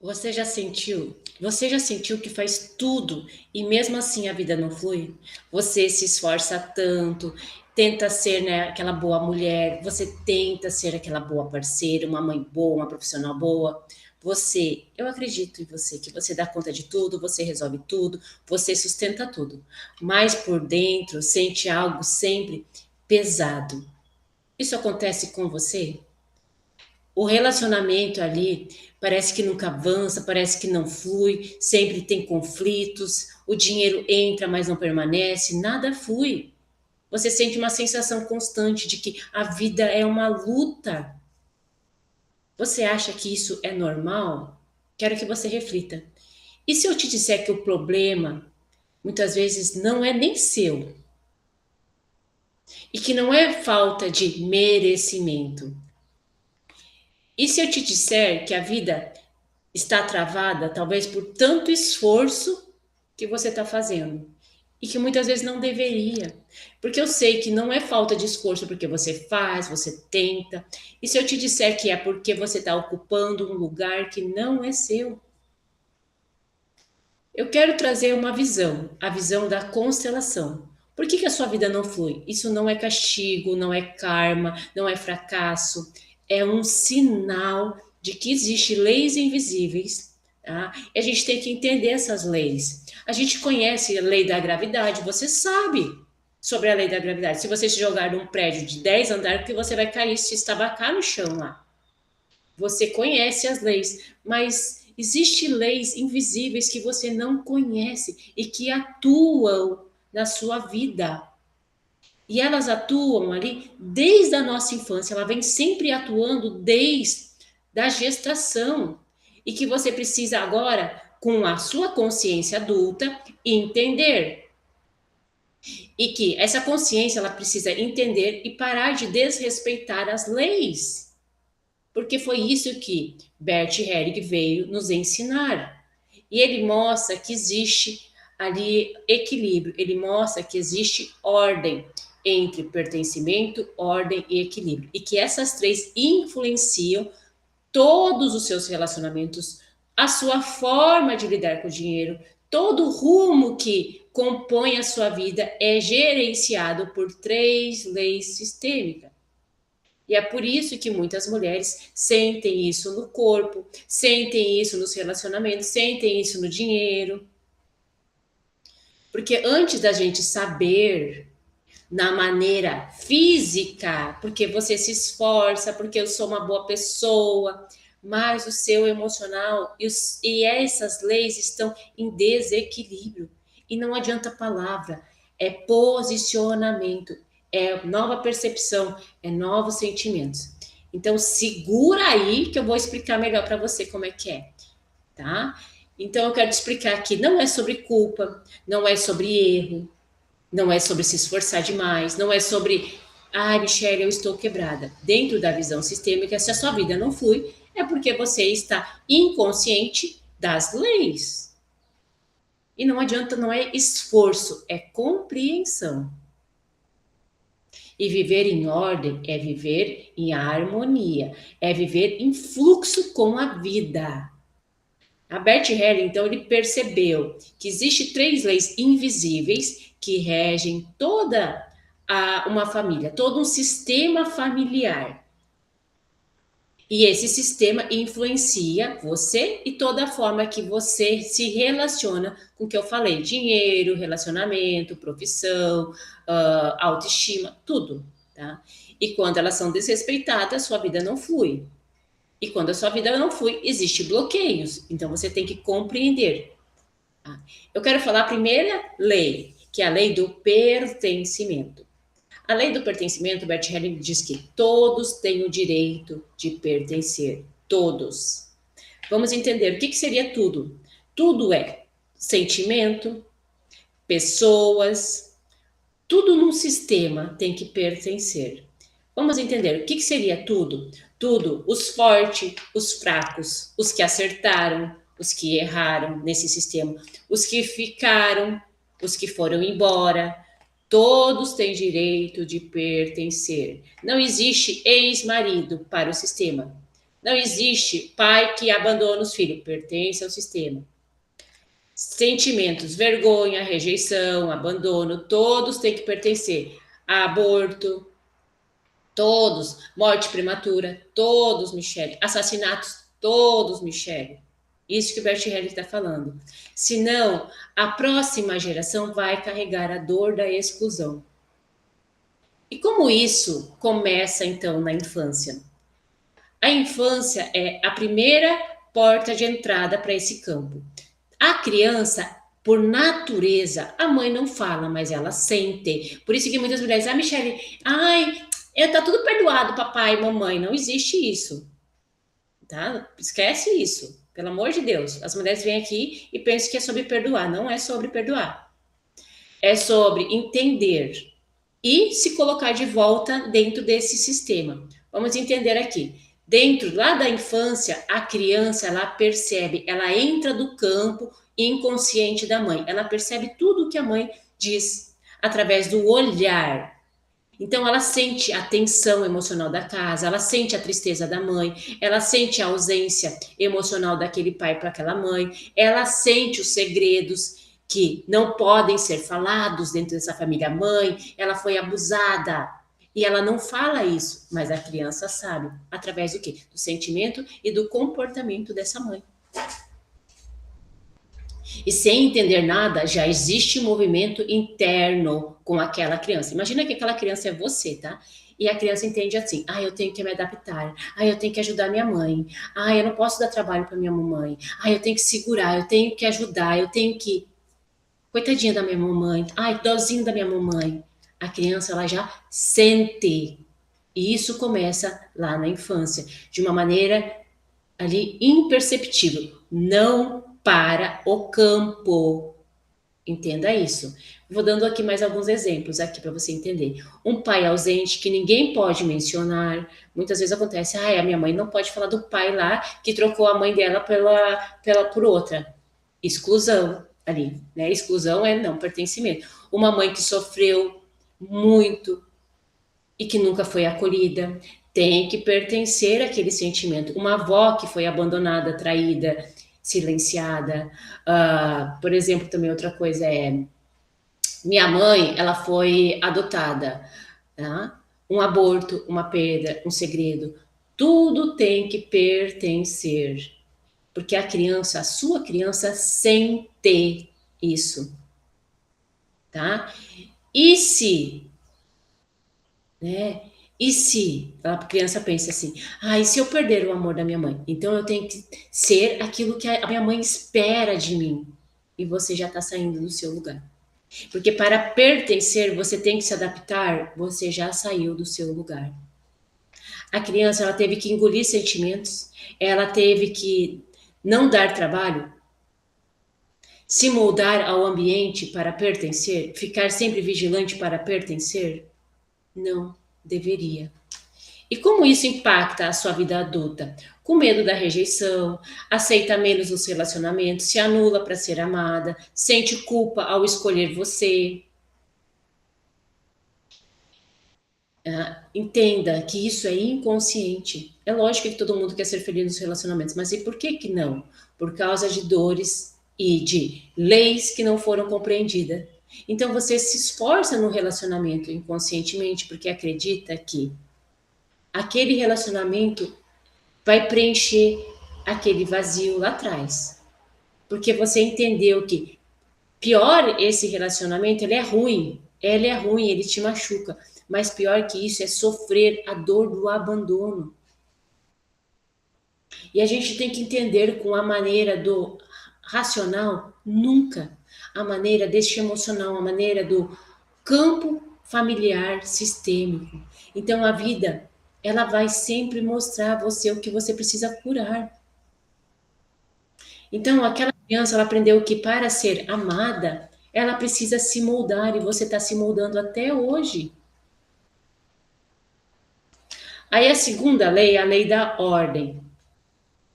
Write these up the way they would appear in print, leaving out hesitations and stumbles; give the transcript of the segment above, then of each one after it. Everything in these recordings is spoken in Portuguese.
Você já sentiu? Você já sentiu que faz tudo e mesmo assim a vida não flui? Você se esforça tanto, tenta ser, né, aquela boa mulher, você tenta ser aquela boa parceira, uma mãe boa, uma profissional boa. Eu acredito em você, que você dá conta de tudo, você resolve tudo, você sustenta tudo. Mas por dentro sente algo sempre pesado. Isso acontece com você? O relacionamento ali parece que nunca avança, parece que não flui, sempre tem conflitos, o dinheiro entra, mas não permanece, nada flui. Você sente uma sensação constante de que a vida é uma luta. Você acha que isso é normal? Quero que você reflita. E se eu te disser que o problema muitas vezes não é nem seu e que não é falta de merecimento? E se eu te disser que a vida está travada, talvez por tanto esforço que você está fazendo e que muitas vezes não deveria. Porque eu sei que não é falta de esforço porque você faz, você tenta. E se eu te disser que é porque você está ocupando um lugar que não é seu? Eu quero trazer uma visão, a visão da constelação. Por que a sua vida não flui? Isso não é castigo, não é karma, não é fracasso. É um sinal de que existem leis invisíveis, tá? E a gente tem que entender essas leis. A gente conhece a lei da gravidade, você sabe sobre a lei da gravidade. Se você se jogar num prédio de 10 andares, que você vai cair se estabacar no chão lá. Você conhece as leis, mas existem leis invisíveis que você não conhece e que atuam na sua vida. E elas atuam ali desde a nossa infância, ela vem sempre atuando desde a gestação. E que você precisa agora, com a sua consciência adulta, entender. E que essa consciência ela precisa entender e parar de desrespeitar as leis. Porque foi isso que Bert Helling veio nos ensinar. E ele mostra que existe ali equilíbrio, ele mostra que existe ordem entre pertencimento, ordem e equilíbrio. E que essas três influenciam todos os seus relacionamentos, a sua forma de lidar com o dinheiro, todo o rumo que compõe a sua vida é gerenciado por três leis sistêmicas. E é por isso que muitas mulheres sentem isso no corpo, sentem isso nos relacionamentos, sentem isso no dinheiro. Porque antes da gente saber na maneira física, porque você se esforça, porque eu sou uma boa pessoa, mas o seu emocional e essas leis estão em desequilíbrio. E não adianta palavra, é posicionamento, é nova percepção, é novos sentimentos. Então segura aí que eu vou explicar melhor para você como é, tá? Então eu quero te explicar que não é sobre culpa, não é sobre erro, não é sobre se esforçar demais, não é sobre, ai, Michelle, eu estou quebrada. Dentro da visão sistêmica, se a sua vida não flui, é porque você está inconsciente das leis. E não adianta, não é esforço, é compreensão. E viver em ordem é viver em harmonia, é viver em fluxo com a vida. A Bert Helling, então, ele percebeu que existem três leis invisíveis que regem toda uma família, todo um sistema familiar. E esse sistema influencia você e toda a forma que você se relaciona com o que eu falei: dinheiro, relacionamento, profissão, autoestima, tudo. Tá? E quando elas são desrespeitadas, sua vida não flui. E quando a sua vida não flui, existem bloqueios. Então você tem que compreender. Tá? Eu quero falar a primeira lei, que é a lei do pertencimento. A lei do pertencimento, Bert Helling diz que todos têm o direito de pertencer. Todos. Vamos entender o que seria tudo. Tudo é sentimento, pessoas, tudo num sistema tem que pertencer. Vamos entender o que seria tudo? Tudo, os fortes, os fracos, os que acertaram, os que erraram nesse sistema, os que ficaram, os que foram embora. Todos têm direito de pertencer. Não existe ex-marido para o sistema. Não existe pai que abandona os filhos, pertence ao sistema. Sentimentos, vergonha, rejeição, abandono, todos têm que pertencer. Aborto, todos. Morte prematura, todos, Michele. Assassinatos, todos, Michele. Isso que o Bert Hellinger está falando. Senão, a próxima geração vai carregar a dor da exclusão. E como isso começa, então, na infância? A infância é a primeira porta de entrada para esse campo. A criança, por natureza, a mãe não fala, mas ela sente. Por isso que muitas mulheres, Michele, tá tudo perdoado, papai e mamãe. Não existe isso, tá? Esquece isso, pelo amor de Deus. As mulheres vêm aqui e pensam que é sobre perdoar. Não é sobre perdoar. É sobre entender e se colocar de volta dentro desse sistema. Vamos entender aqui. Dentro lá da infância, a criança ela percebe, ela entra do campo inconsciente da mãe. Ela percebe tudo o que a mãe diz através do olhar. Então ela sente a tensão emocional da casa, ela sente a tristeza da mãe, ela sente a ausência emocional daquele pai para aquela mãe, ela sente os segredos que não podem ser falados dentro dessa família. Mãe, ela foi abusada. E ela não fala isso, mas a criança sabe. Através do quê? Do sentimento e do comportamento dessa mãe. E sem entender nada, já existe um movimento interno com aquela criança. Imagina que aquela criança é você, tá? E a criança entende assim: eu tenho que me adaptar, eu tenho que ajudar minha mãe, eu não posso dar trabalho para minha mamãe, eu tenho que segurar, eu tenho que ajudar, eu tenho que. Coitadinha da minha mamãe, dozinho da minha mamãe. A criança, ela já sente. E isso começa lá na infância, de uma maneira ali imperceptível. Não para o campo. Entenda isso. Vou dando aqui mais alguns exemplos aqui para você entender. Um pai ausente que ninguém pode mencionar. Muitas vezes acontece, a minha mãe não pode falar do pai lá que trocou a mãe dela por outra. Exclusão ali, né? Exclusão é não pertencimento. Uma mãe que sofreu muito e que nunca foi acolhida, tem que pertencer àquele sentimento. Uma avó que foi abandonada, traída, silenciada. Por exemplo, também outra coisa é minha mãe, ela foi adotada, tá? Um aborto, uma perda, um segredo, tudo tem que pertencer, porque a criança, a sua criança sente isso, tá? E se, né? E se a criança pensa assim, e se eu perder o amor da minha mãe? Então eu tenho que ser aquilo que a minha mãe espera de mim. E você já está saindo do seu lugar. Porque para pertencer, você tem que se adaptar, você já saiu do seu lugar. A criança, ela teve que engolir sentimentos, ela teve que não dar trabalho, se moldar ao ambiente para pertencer, ficar sempre vigilante para pertencer? Não deveria. E como isso impacta a sua vida adulta? Com medo da rejeição, aceita menos os relacionamentos, se anula para ser amada, sente culpa ao escolher você. Entenda que isso é inconsciente. É lógico que todo mundo quer ser feliz nos relacionamentos, mas e por que que não? Por causa de dores e de leis que não foram compreendidas. Então você se esforça no relacionamento inconscientemente porque acredita que aquele relacionamento vai preencher aquele vazio lá atrás. Porque você entendeu que pior esse relacionamento, ele é ruim, ele te machuca. Mas pior que isso é sofrer a dor do abandono. E a gente tem que entender com a maneira do racional, nunca. A maneira deste emocional, a maneira do campo familiar sistêmico. Então a vida, ela vai sempre mostrar a você o que você precisa curar. Então aquela criança, ela aprendeu que para ser amada, ela precisa se moldar e você está se moldando até hoje. Aí a segunda lei é a lei da ordem.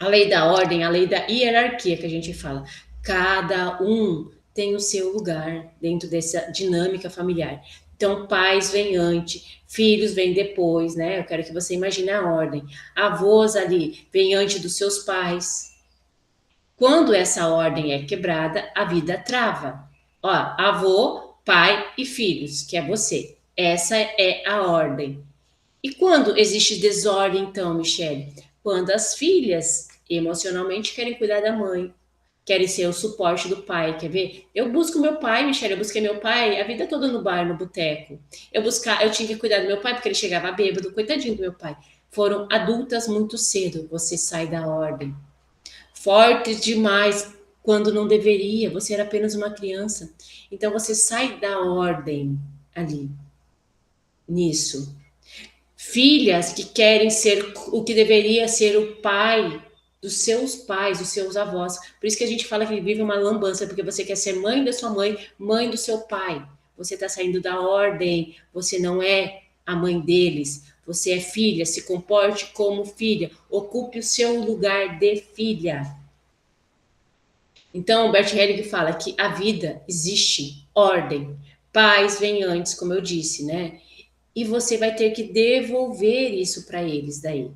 A lei da ordem, a lei da hierarquia que a gente fala. Cada um tem o seu lugar dentro dessa dinâmica familiar. Então, Então, pais vêm antes, filhos vêm depois, né? Eu quero que você imagine a ordem. Avós ali vêm antes dos seus pais. Quando essa ordem é quebrada, a vida trava. Ó, avô, pai e filhos, que é você. Essa é a ordem. E quando existe desordem, então, Michele? Quando as filhas emocionalmente querem cuidar da mãe, querem ser o suporte do pai, quer ver? Eu busco meu pai, Michele, eu busquei meu pai a vida toda no bar, no boteco. Eu tinha que cuidar do meu pai porque ele chegava bêbado, coitadinho do meu pai. Foram adultas muito cedo, você sai da ordem. Fortes demais quando não deveria, você era apenas uma criança. Então você sai da ordem ali, nisso. Filhas que querem ser o que deveria ser o pai dos seus pais, dos seus avós. Por isso que a gente fala que vive uma lambança, porque você quer ser mãe da sua mãe, mãe do seu pai. Você está saindo da ordem, você não é a mãe deles. Você é filha, se comporte como filha, ocupe o seu lugar de filha. Então, Bert Helling fala que a vida existe ordem. Pais vêm antes, como eu disse, né? E você vai ter que devolver isso para eles daí.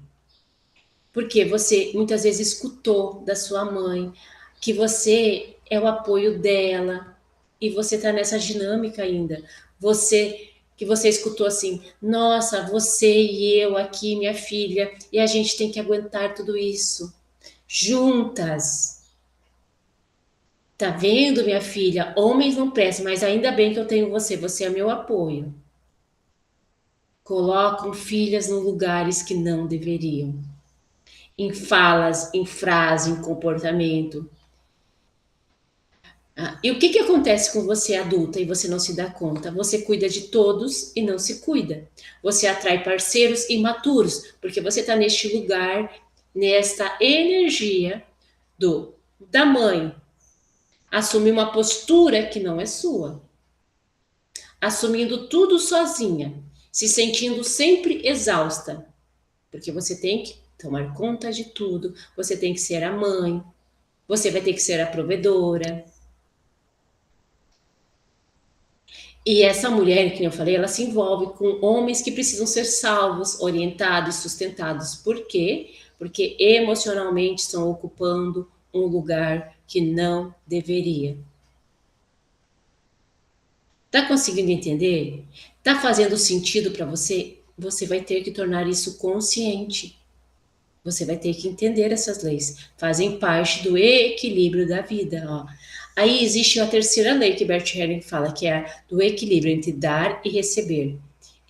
Porque você muitas vezes escutou da sua mãe que você é o apoio dela e você está nessa dinâmica ainda. Você escutou assim: "Nossa, você e eu aqui, minha filha, e a gente tem que aguentar tudo isso juntas". Tá vendo, minha filha? Homens não prestam, mas ainda bem que eu tenho você. Você é meu apoio. Colocam filhas em lugares que não deveriam. Em falas, em frase, em comportamento. E o que, que acontece com você adulta e você não se dá conta? Você cuida de todos e não se cuida. Você atrai parceiros imaturos, porque você está neste lugar, nesta energia da mãe. Assume uma postura que não é sua. Assumindo tudo sozinha, se sentindo sempre exausta, porque você tem que tomar conta de tudo, você tem que ser a mãe, você vai ter que ser a provedora. E essa mulher, que eu falei, ela se envolve com homens que precisam ser salvos, orientados, sustentados. Por quê? Porque emocionalmente estão ocupando um lugar que não deveria. Tá conseguindo entender? Tá fazendo sentido para você? Você vai ter que tornar isso consciente. Você vai ter que entender essas leis. Fazem parte do equilíbrio da vida. Ó. Aí existe a terceira lei que Bert Helling fala, que é a do equilíbrio entre dar e receber.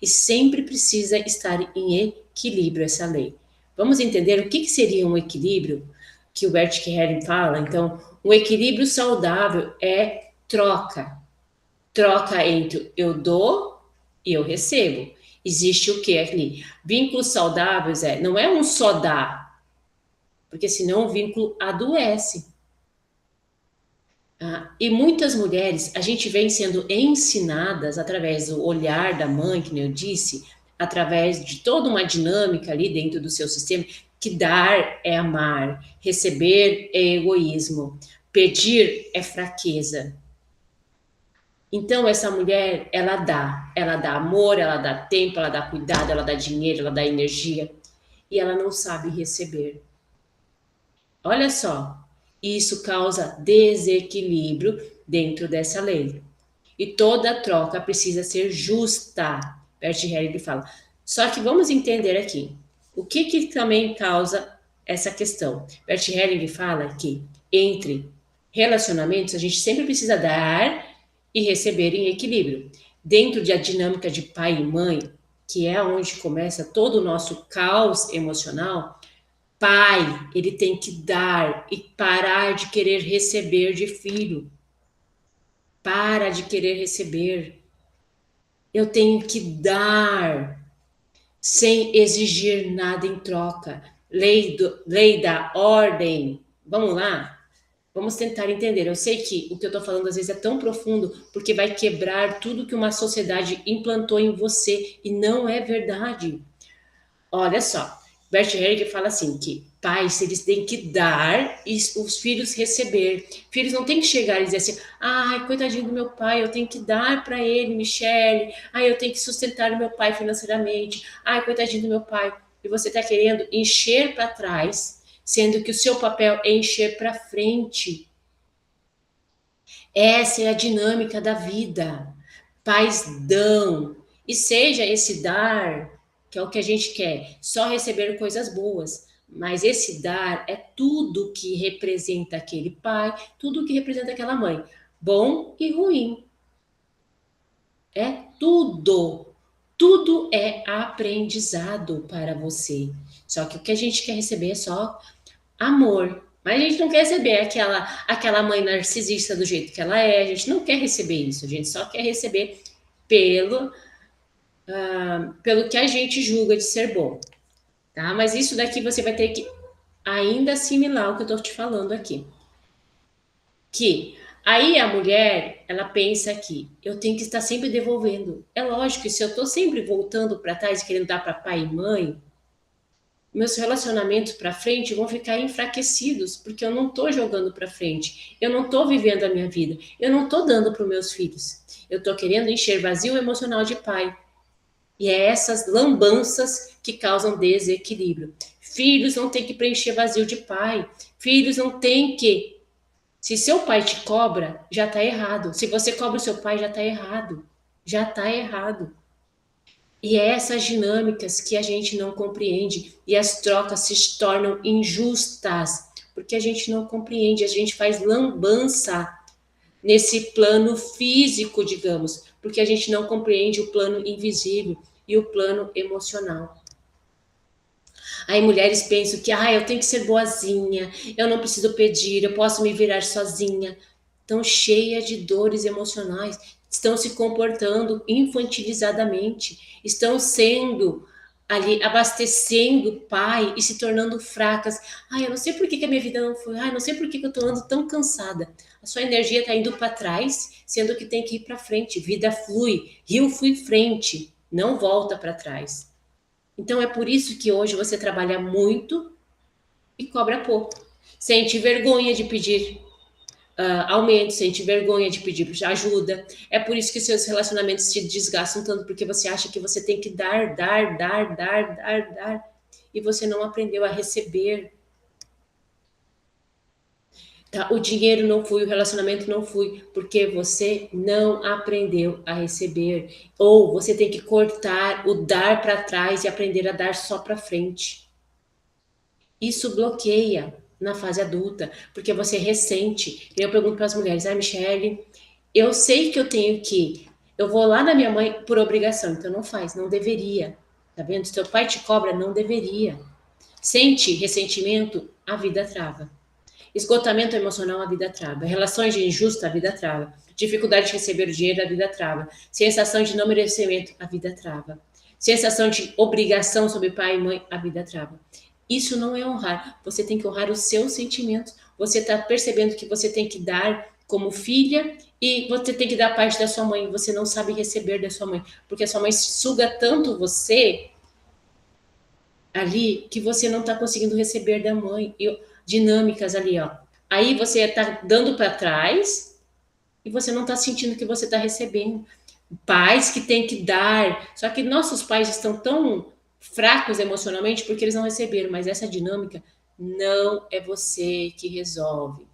E sempre precisa estar em equilíbrio essa lei. Vamos entender o que seria um equilíbrio que o Bert Helling fala? Então, um equilíbrio saudável é troca. Troca entre eu dou e eu recebo. Existe o que ali? Vínculos saudáveis não é um só dar, porque senão o vínculo adoece. E muitas mulheres, a gente vem sendo ensinadas através do olhar da mãe, que eu disse, através de toda uma dinâmica ali dentro do seu sistema, que dar é amar, receber é egoísmo, pedir é fraqueza. Então, essa mulher, ela dá amor, ela dá tempo, ela dá cuidado, ela dá dinheiro, ela dá energia, e ela não sabe receber. Olha só, isso causa desequilíbrio dentro dessa lei. E toda troca precisa ser justa, Bert Helling fala. Só que vamos entender aqui, o que também causa essa questão? Bert Helling fala que entre relacionamentos, a gente sempre precisa dar e receber em equilíbrio. Dentro da dinâmica de pai e mãe, que é onde começa todo o nosso caos emocional, pai, ele tem que dar e parar de querer receber de filho. Para de querer receber. Eu tenho que dar sem exigir nada em troca. Lei da ordem. Vamos lá? Vamos tentar entender. Eu sei que o que eu estou falando às vezes é tão profundo porque vai quebrar tudo que uma sociedade implantou em você e não é verdade. Olha só, Bert Hellinger fala assim que Pais, eles têm que dar e os filhos receber. Filhos não têm que chegar e dizer assim: ai, coitadinho do meu pai, eu tenho que dar para ele, Michele. Ai, eu tenho que sustentar o meu pai financeiramente. Ai, coitadinho do meu pai. E você está querendo encher para trás, sendo que o seu papel é encher para frente. Essa é a dinâmica da vida. Pais dão. E seja esse dar, que é o que a gente quer, só receber coisas boas. Mas esse dar é tudo que representa aquele pai, tudo que representa aquela mãe. Bom e ruim. É tudo. Tudo é aprendizado para você. Só que o que a gente quer receber é só amor. Mas a gente não quer receber aquela mãe narcisista do jeito que ela é. A gente não quer receber isso. A gente só quer receber pelo, pelo que a gente julga de ser bom. Tá? Mas isso daqui você vai ter que ainda assimilar o que eu estou te falando aqui. Que aí a mulher, ela pensa que eu tenho que estar sempre devolvendo. É lógico que se eu estou sempre voltando para trás, querendo dar para pai e mãe, meus relacionamentos para frente vão ficar enfraquecidos, porque eu não estou jogando para frente, eu não estou vivendo a minha vida, eu não estou dando para os meus filhos, eu estou querendo encher vazio emocional de pai. E é essas lambanças que causam desequilíbrio. Filhos não têm que preencher vazio de pai, filhos não têm que. Se seu pai te cobra, já está errado. Se você cobra o seu pai, já está errado. Já está errado. E é essas dinâmicas que a gente não compreende e as trocas se tornam injustas, porque a gente não compreende, a gente faz lambança nesse plano físico, digamos, porque a gente não compreende o plano invisível e o plano emocional. Aí mulheres pensam que eu tenho que ser boazinha, eu não preciso pedir, eu posso me virar sozinha. Estão cheias de dores emocionais, estão se comportando infantilizadamente, estão sendo ali abastecendo o pai e se tornando fracas. Eu não sei por que a minha vida não foi, não sei por que eu tô andando tão cansada. A sua energia está indo para trás, sendo que tem que ir para frente. Vida flui, rio flui frente, não volta para trás. Então é por isso que hoje você trabalha muito e cobra pouco. Sente vergonha de pedir aumento, sente vergonha de pedir ajuda. É por isso que seus relacionamentos se desgastam tanto, porque você acha que você tem que dar, e você não aprendeu a receber. Tá? O dinheiro não flui, o relacionamento não flui, porque você não aprendeu a receber. Ou você tem que cortar o dar para trás e aprender a dar só para frente. Isso bloqueia na fase adulta, porque você ressente. Eu pergunto para as mulheres: Michele, eu sei que eu tenho que. Eu vou lá na minha mãe por obrigação, então não faz, não deveria. Tá vendo? Se teu pai te cobra, não deveria. Sente ressentimento, a vida trava. Esgotamento emocional, a vida trava. Relações de injusta, a vida trava. Dificuldade de receber o dinheiro, a vida trava. Sensação de não merecimento, a vida trava. Sensação de obrigação sobre pai e mãe, a vida trava. Isso não é honrar. Você tem que honrar os seus sentimentos. Você está percebendo que você tem que dar como filha e você tem que dar parte da sua mãe. Você não sabe receber da sua mãe, porque a sua mãe suga tanto você ali que você não está conseguindo receber da mãe. Dinâmicas ali, ó. Aí você está dando para trás e você não está sentindo que você está recebendo. Pais que têm que dar. Só que nossos pais estão tão fracos emocionalmente porque eles não receberam. Mas essa dinâmica não é você que resolve.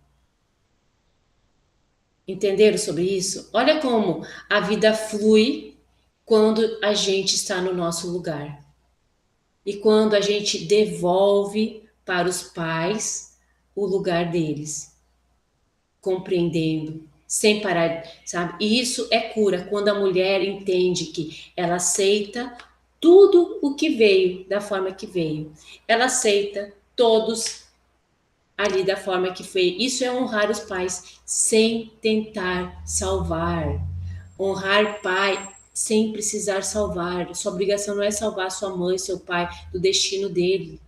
Entenderam sobre isso? Olha como a vida flui quando a gente está no nosso lugar. E quando a gente devolve para os pais o lugar deles, compreendendo, sem parar, sabe? E isso é cura, quando a mulher entende que ela aceita tudo o que veio da forma que veio. Ela aceita todos ali da forma que foi. Isso é honrar os pais sem tentar salvar. Honrar pai sem precisar salvar. Sua obrigação não é salvar sua mãe, seu pai do destino dele.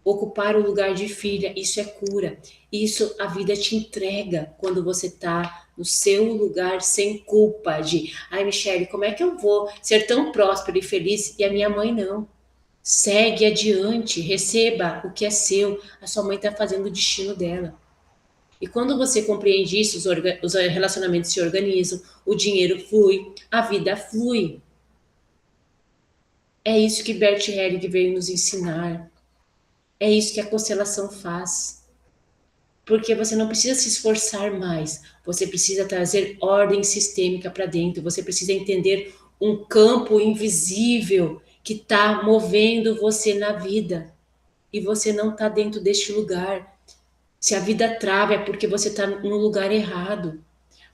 Ocupar o lugar de filha, isso é cura. Isso a vida te entrega quando você está no seu lugar sem culpa de, Michele, como é que eu vou ser tão próspera e feliz e a minha mãe não? Segue adiante, receba o que é seu. A sua mãe está fazendo o destino dela. E quando você compreende isso, os relacionamentos se organizam, o dinheiro flui, a vida flui. É isso que Bert Helling veio nos ensinar. É isso que a constelação faz. Porque você não precisa se esforçar mais, você precisa trazer ordem sistêmica para dentro, você precisa entender um campo invisível que está movendo você na vida. E você não está dentro deste lugar. Se a vida trava é porque você está no lugar errado.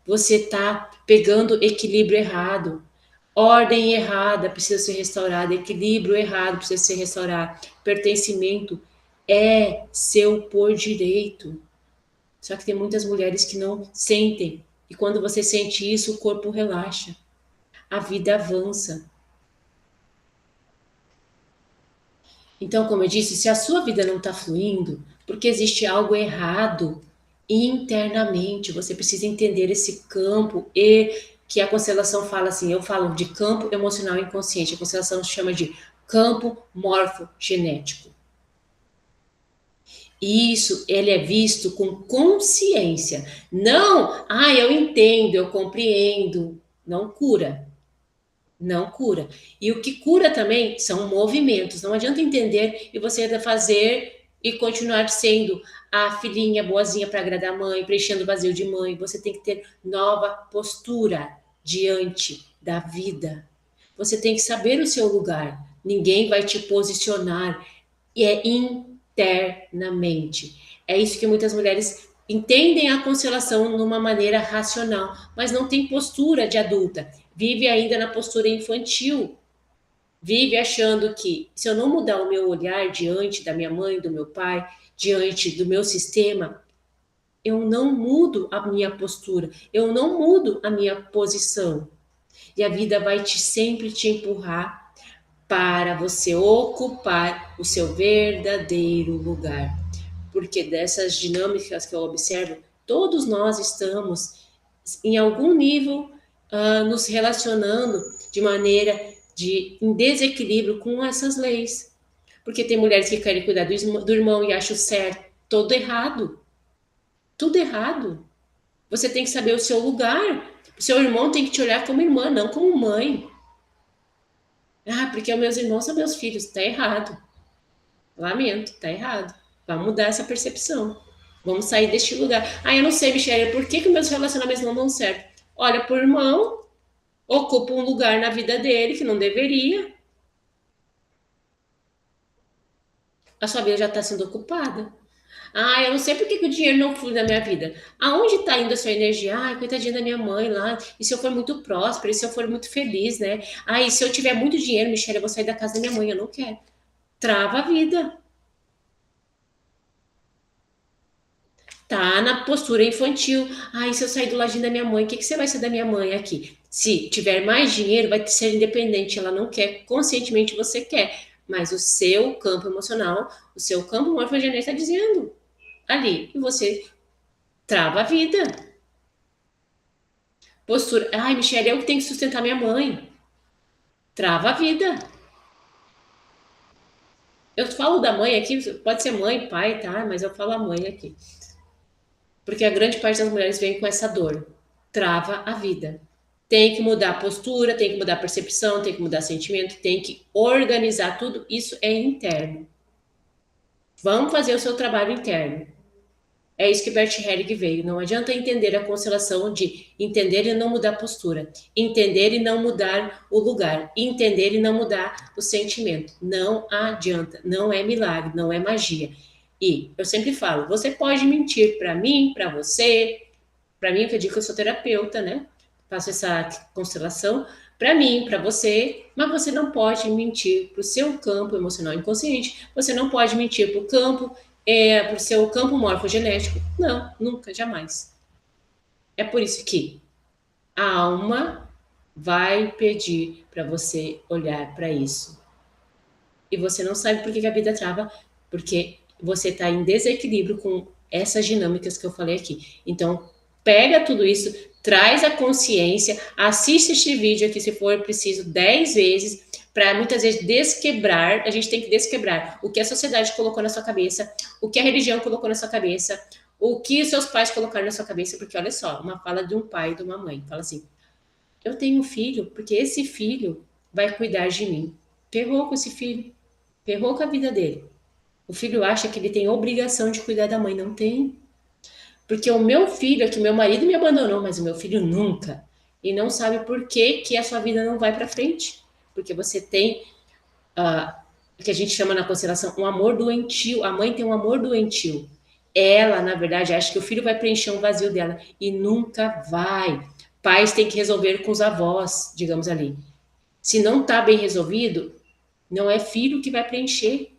Você está pegando equilíbrio errado. Ordem errada precisa ser restaurada. Equilíbrio errado precisa ser restaurado. Pertencimento é seu por direito. Só que tem muitas mulheres que não sentem. E quando você sente isso, o corpo relaxa. A vida avança. Então, como eu disse, se a sua vida não está fluindo, porque existe algo errado internamente, você precisa entender esse campo e que a constelação fala assim, eu falo de campo emocional inconsciente, a constelação chama de campo morfogenético. Isso, ele é visto com consciência. Não, eu entendo, eu compreendo. Não cura. Não cura. E o que cura também são movimentos. Não adianta entender e você fazer e continuar sendo a filhinha boazinha para agradar a mãe, preenchendo o vazio de mãe. Você tem que ter nova postura diante da vida. Você tem que saber o seu lugar. Ninguém vai te posicionar. E é internamente. É isso que muitas mulheres entendem a constelação numa maneira racional, mas não tem postura de adulta. Vive ainda na postura infantil. Vive achando que se eu não mudar o meu olhar diante da minha mãe, do meu pai, diante do meu sistema, eu não mudo a minha postura, eu não mudo a minha posição. E a vida vai sempre te empurrar para você ocupar o seu verdadeiro lugar. Porque dessas dinâmicas que eu observo, todos nós estamos em algum nível nos relacionando de maneira em desequilíbrio com essas leis. Porque tem mulheres que querem cuidar do irmão e acham certo, todo errado. Tudo errado. Você tem que saber o seu lugar. O seu irmão tem que te olhar como irmã, não como mãe. Porque os meus irmãos são meus filhos. Tá errado. Lamento, tá errado. Vamos mudar essa percepção. Vamos sair deste lugar. Eu não sei, Michelle, por que meus relacionamentos não dão certo? Olha pro irmão, ocupa um lugar na vida dele que não deveria. A sua vida já está sendo ocupada. Eu não sei por que o dinheiro não flui na minha vida. Aonde está indo a sua energia? Coitadinha da minha mãe lá. E se eu for muito próspera? E se eu for muito feliz, né? E se eu tiver muito dinheiro, Michelle, eu vou sair da casa da minha mãe. Eu não quero. Trava a vida. Tá na postura infantil. Se eu sair do ladinho da minha mãe, o que você vai ser da minha mãe aqui? Se tiver mais dinheiro, vai ser independente. Ela não quer, conscientemente você quer. Mas o seu campo emocional, o seu campo morfogenético está dizendo ali. E você trava a vida. Postura. Michelle, eu que tenho que sustentar minha mãe. Trava a vida. Eu falo da mãe aqui, pode ser mãe, pai, tá? Mas eu falo a mãe aqui. Porque a grande parte das mulheres vem com essa dor. Trava a vida. Tem que mudar a postura, tem que mudar a percepção, tem que mudar sentimento, tem que organizar tudo. Isso é interno. Vamos fazer o seu trabalho interno. É isso que Bert Helling veio. Não adianta entender a constelação de entender e não mudar a postura, entender e não mudar o lugar, entender e não mudar o sentimento. Não adianta. Não é milagre, não é magia. E eu sempre falo, você pode mentir para mim, para você, para mim, que eu digo que eu sou terapeuta, né? Faço essa constelação para mim, para você, mas você não pode mentir para o seu campo emocional inconsciente, você não pode mentir para o campo, para o seu campo morfogenético. Não, nunca, jamais. É por isso que a alma vai pedir para você olhar para isso. E você não sabe por que a vida trava, porque você está em desequilíbrio com essas dinâmicas que eu falei aqui. Então, pega tudo isso, traz a consciência, assiste este vídeo aqui se for preciso 10 vezes, para muitas vezes desquebrar, a gente tem que desquebrar o que a sociedade colocou na sua cabeça, o que a religião colocou na sua cabeça, o que os seus pais colocaram na sua cabeça, porque olha só, uma fala de um pai e de uma mãe, fala assim, eu tenho um filho, porque esse filho vai cuidar de mim. Ferrou com esse filho, ferrou com a vida dele. O filho acha que ele tem obrigação de cuidar da mãe, não tem. Porque o meu filho, é que meu marido me abandonou, mas o meu filho nunca. E não sabe por que, que a sua vida não vai para frente. Porque você tem o que a gente chama na constelação um amor doentio. A mãe tem um amor doentio. Ela, na verdade, acha que o filho vai preencher um vazio dela e nunca vai. Pais têm que resolver com os avós, digamos ali. Se não está bem resolvido, não é filho que vai preencher.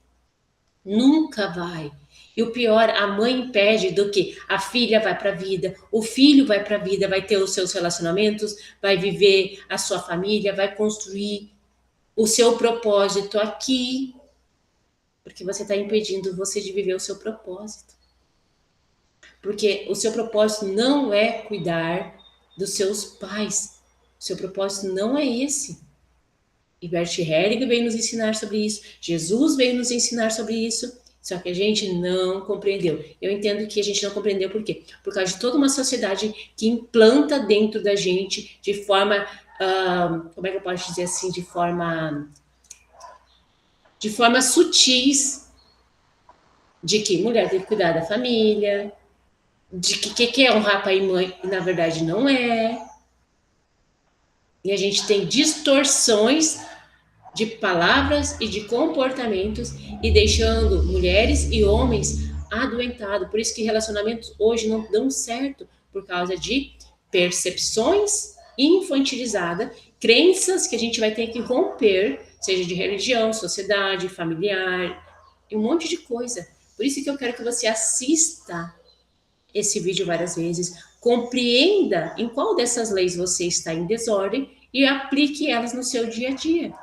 Nunca vai. E o pior, a mãe impede do que a filha vai para a vida, o filho vai para a vida, vai ter os seus relacionamentos, vai viver a sua família, vai construir o seu propósito aqui, porque você está impedindo você de viver o seu propósito. Porque o seu propósito não é cuidar dos seus pais. O seu propósito não é esse. E Bert Hellinger veio nos ensinar sobre isso, Jesus veio nos ensinar sobre isso, só que a gente não compreendeu. Eu entendo que a gente não compreendeu por quê? Por causa de toda uma sociedade que implanta dentro da gente de forma, como é que eu posso dizer assim, de forma sutis, de que mulher tem que cuidar da família, de que é honrar pai e mãe, e na verdade não é. E a gente tem distorções de palavras e de comportamentos e deixando mulheres e homens adoentados. Por isso que relacionamentos hoje não dão certo, por causa de percepções infantilizadas, crenças que a gente vai ter que romper, seja de religião, sociedade, familiar, e um monte de coisa. Por isso que eu quero que você assista esse vídeo várias vezes, compreenda em qual dessas leis você está em desordem e aplique elas no seu dia a dia.